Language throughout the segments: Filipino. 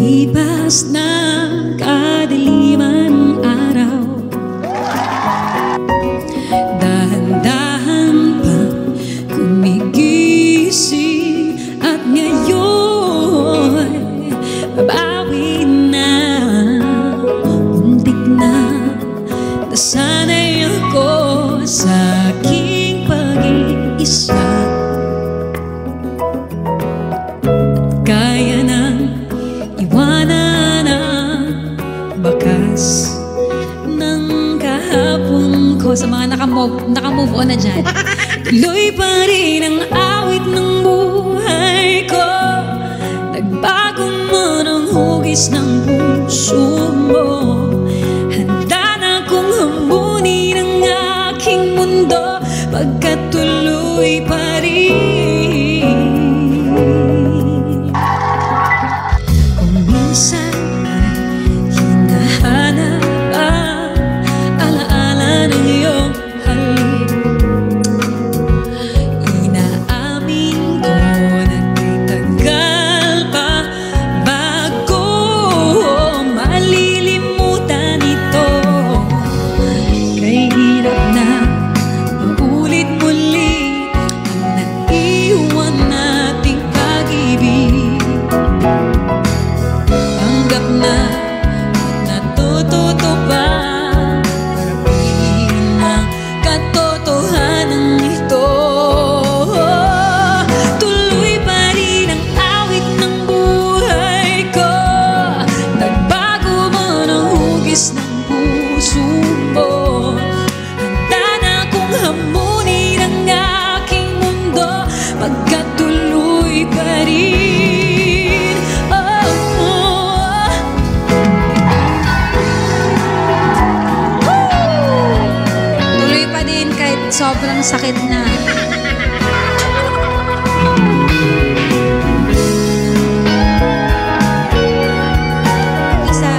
Lipas ng kadiliman araw, dahan-dahan pa gumigising, at ngayon babawi na. Muntik na nasanay ako sa aking pag-iisa. Kaya nang iwanan ang bakas ng kahapon ko. Sa mga nakamove on na dyan, tuloy pa rin ang awit ng buhay ko. Nagbago man ang hugis ng puso mo. Handa na kong hamunin ang aking mundo, pagkat tuloy pa rin. Kung minsan ay hinahanap ang alaala ng iyong halik, inaamin ko na tagal pa bago malilimutan ito. Kay hirap na maulit muli ang naiwan nating pag-ibig. Tanggap na natututo pa harapin ang katotohanan ito. Tuloy pa rin ang awit ng buhay ko. Nagbago man ang hugis ng puso mo. Handa na kong hamunin ang aking mundo, pagkat tuloy pa rin. Tuloy pa din kahit sobrang sakit na. Isa.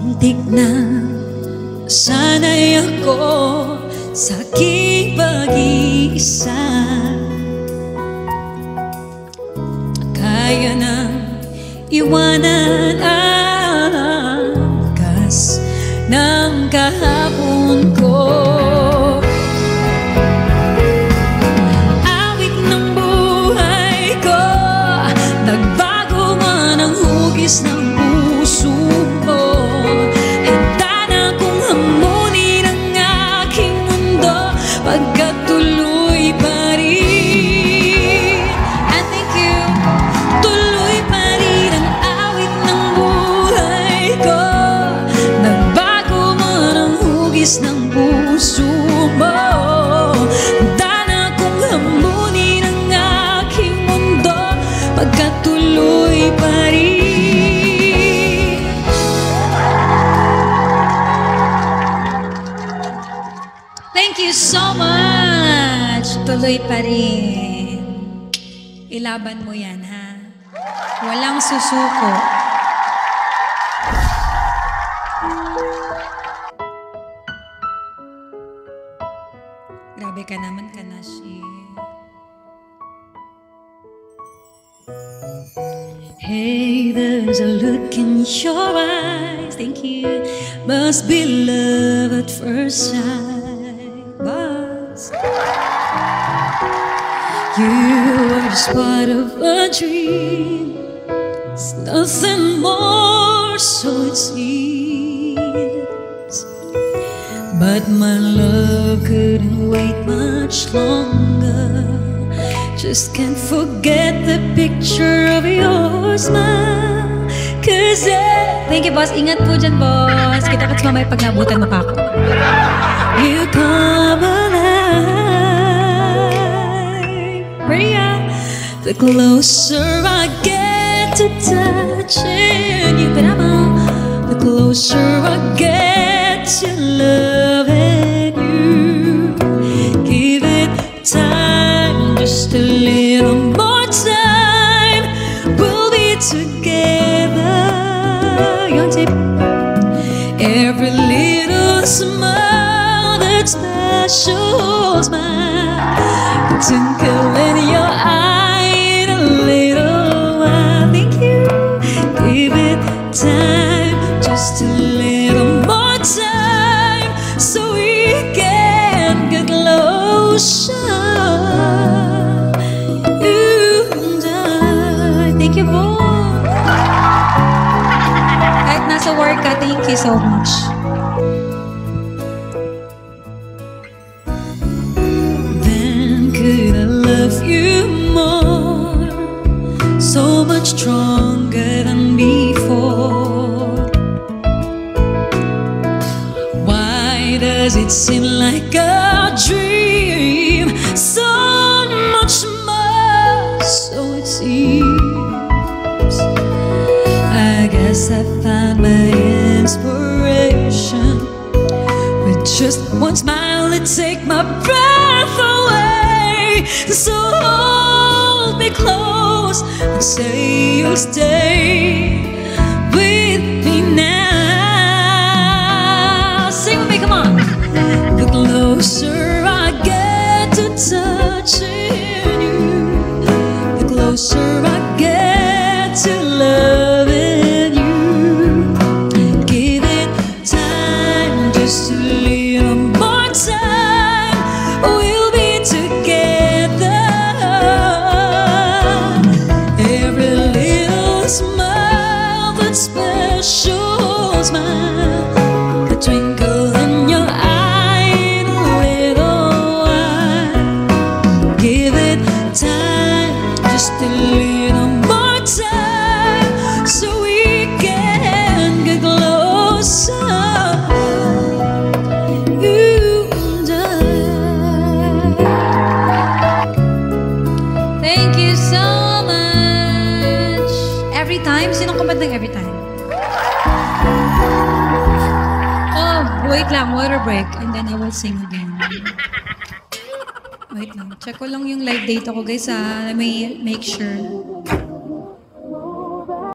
Muntik na sanay ako sa aking pag-iisa. Kaya nang iwanan ang bakas ng kahapon ko. Awit ng buhay ko, nagbago man ang hugis ng puso mo. Handa na kong hamunin ang aking mundo, pagkat tuloy pa rin. And thank you. Tuloy pa rin ang awit ng buhay ko. Nagbago man ang hugis ng puso mo. Handa na kong hamunin ang aking mundo, pagkat tuloy pa rin. Thank you so much. Tuloy pa rin. Ilaban mo yan, ha? Walang susuko. Grabe ka naman, Kanashi. Hey, there's a look in your eyes. Thank you. Must be love at first sight. But you are just part of a dream. It's nothing more, so it seems. But my love couldn't wait much longer. Just can't forget the picture of your smile. Cause thank you, boss. Ingat po dyan, boss. Kita-kits mamaya pag nabutan mo pa ako. You come alive, Maria. The closer I get to touching you, the closer I get to loving you. Give it time, just a little more time. We'll be together. Your tip. Every little smile, that special smile. twinkle in your eye in a little while. Thank you. Give it time, just a little more time, so we can get closer. You and I. Thank you po. Kahit nasa work ka, thank you so much. Then could I love you more, so much stronger than before? Why does it seem like a dream? So much more, so it seems. I guess I found my inspiration with just one smile to take my breath away. So hold me close and say you'll stay with me now. Sing with me, come on. The closer I get to touching you, the closer I get to loving you. Give it time, just a little more time. We'll be together. Every little smile, that special smile, the twinkle in your eye in a little while. Give it time, just a little more time, so we can get closer. You and I. Thank you so much. Every time? Sinong kumantang every time? Oh, wait lang. Water break. And then I will sing again. Wait lang. Check ko lang yung live data ko, guys, ha. Let me make sure.